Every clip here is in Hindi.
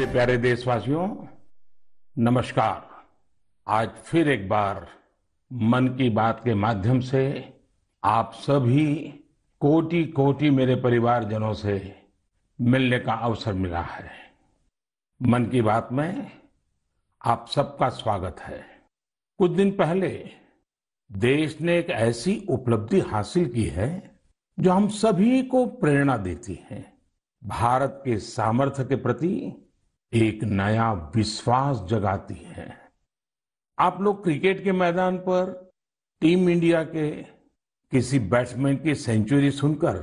मेरे प्यारे देशवासियों, नमस्कार। आज फिर एक बार मन की बात के माध्यम से आप सभी कोटि कोटि मेरे परिवारजनों से मिलने का अवसर मिला है। मन की बात में आप सबका स्वागत है। कुछ दिन पहले देश ने एक ऐसी उपलब्धि हासिल की है जो हम सभी को प्रेरणा देती है। भारत के सामर्थ्य के प्रति एक नया विश्वास जगाती है। आप लोग क्रिकेट के मैदान पर टीम इंडिया के किसी बैट्समैन की सेंचुरी सुनकर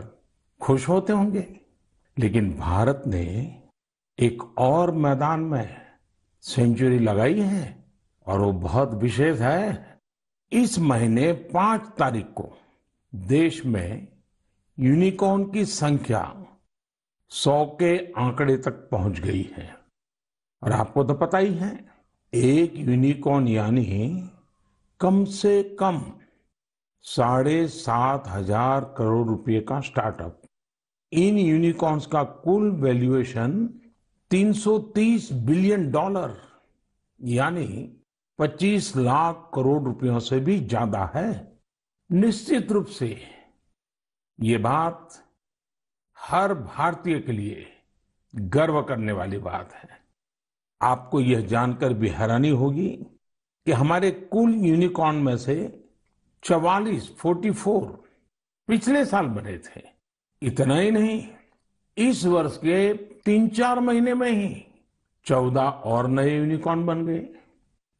खुश होते होंगे, लेकिन भारत ने एक और मैदान में सेंचुरी लगाई है और वो बहुत विशेष है। इस महीने 5 तारीख को देश में यूनिकॉर्न की संख्या 100 के आंकड़े तक पहुंच गई है। और आपको तो पता ही है, एक यूनिकॉर्न यानी कम से कम 7,500 करोड़ रुपए का स्टार्टअप। इन यूनिकॉर्न्स का कुल वैल्यूएशन $330 बिलियन यानी 25 लाख करोड़ रुपयों से भी ज्यादा है। निश्चित रूप से ये बात हर भारतीय के लिए गर्व करने वाली बात है। आपको यह जानकर भी हैरानी होगी कि हमारे कुल यूनिकॉर्न में से 44 पिछले साल बने थे। इतना ही नहीं, इस वर्ष के 3-4 महीने में ही 14 और नए यूनिकॉर्न बन गए।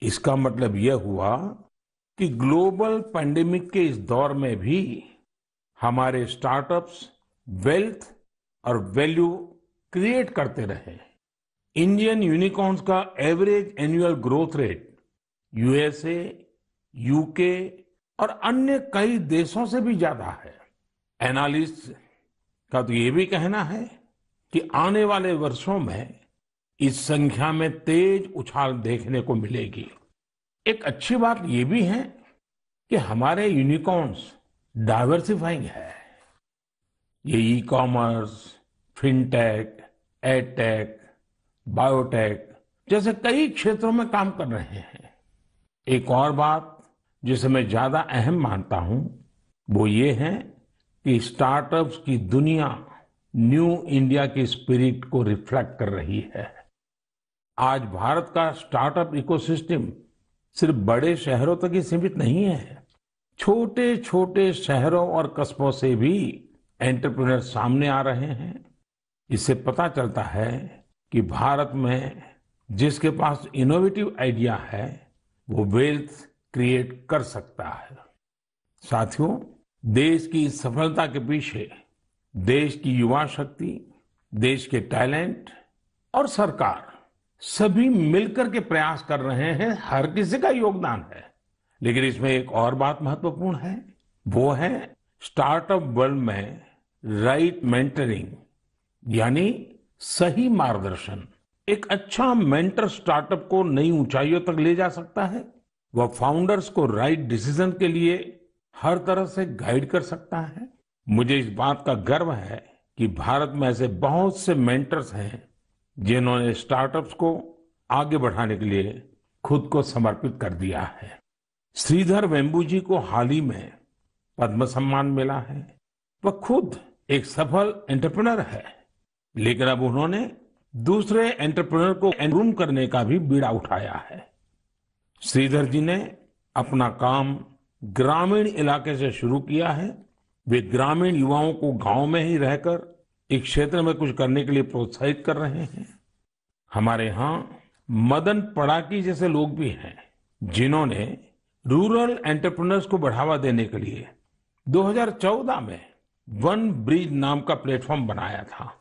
इसका मतलब यह हुआ कि ग्लोबल पैंडेमिक के इस दौर में भी हमारे स्टार्टअप्स वेल्थ और वैल्यू क्रिएट करते रहे। इंडियन यूनिकॉर्न्स का average annual growth rate USA, UK और अन्य कई देशों से भी ज्यादा है। एनालिस्ट का तो ये भी कहना है कि आने वाले वर्षों में इस संख्या में तेज उछाल देखने को मिलेगी। एक अच्छी बात ये भी है कि हमारे यूनिकॉर्न्स डाइवर्सिफाइंग है। ये e commerce, fintech, edtech, biotech जैसे कई क्षेत्रों में काम कर रहे हैं। एक और बात जिसे मैं ज्यादा अहम मानता हूं वो ये है कि स्टार्टअप्स की दुनिया न्यू इंडिया की स्पिरिट को रिफ्लेक्ट कर रही है। आज भारत का स्टार्टअप इकोसिस्टम सिर्फ बड़े शहरों तक ही सीमित नहीं है। छोटे छोटे शहरों और कस्बों से भी एंटरप्रेन्योर सामने आ रहे हैं। इससे पता चलता है कि भारत में जिसके पास इनोवेटिव आइडिया है वो वेल्थ क्रिएट कर सकता है। साथियों, देश की इस सफलता के पीछे देश की युवा शक्ति, देश के टैलेंट और सरकार सभी मिलकर के प्रयास कर रहे हैं। हर किसी का योगदान है। लेकिन इसमें एक और बात महत्वपूर्ण है, वो है स्टार्टअप वर्ल्ड में राइट मेंटरिंग यानी सही मार्गदर्शन। एक अच्छा मेंटर स्टार्टअप को नई ऊंचाइयों तक ले जा सकता है। वह फाउंडर्स को राइट डिसीजन के लिए हर तरह से गाइड कर सकता है। मुझे इस बात का गर्व है कि भारत में ऐसे बहुत से मेंटर्स हैं जिन्होंने स्टार्टअप्स को आगे बढ़ाने के लिए खुद को समर्पित कर दिया है। श्रीधर वेम्बू जी को हाल ही में पद्म सम्मान मिला है। वह खुद एक सफल एंटरप्रेन्योर है, लेकिन अब उन्होंने दूसरे एंटरप्रेन्योर को एनरूम करने का भी बीड़ा उठाया है। श्रीधर जी ने अपना काम ग्रामीण इलाके से शुरू किया है। वे ग्रामीण युवाओं को गांव में ही रहकर एक क्षेत्र में कुछ करने के लिए प्रोत्साहित कर रहे हैं। हमारे यहाँ मदन पड़ाकी जैसे लोग भी हैं जिन्होंने रूरल एंटरप्रेन्योर्स को बढ़ावा देने के लिए 2014 में वन ब्रिज नाम का प्लेटफॉर्म बनाया था।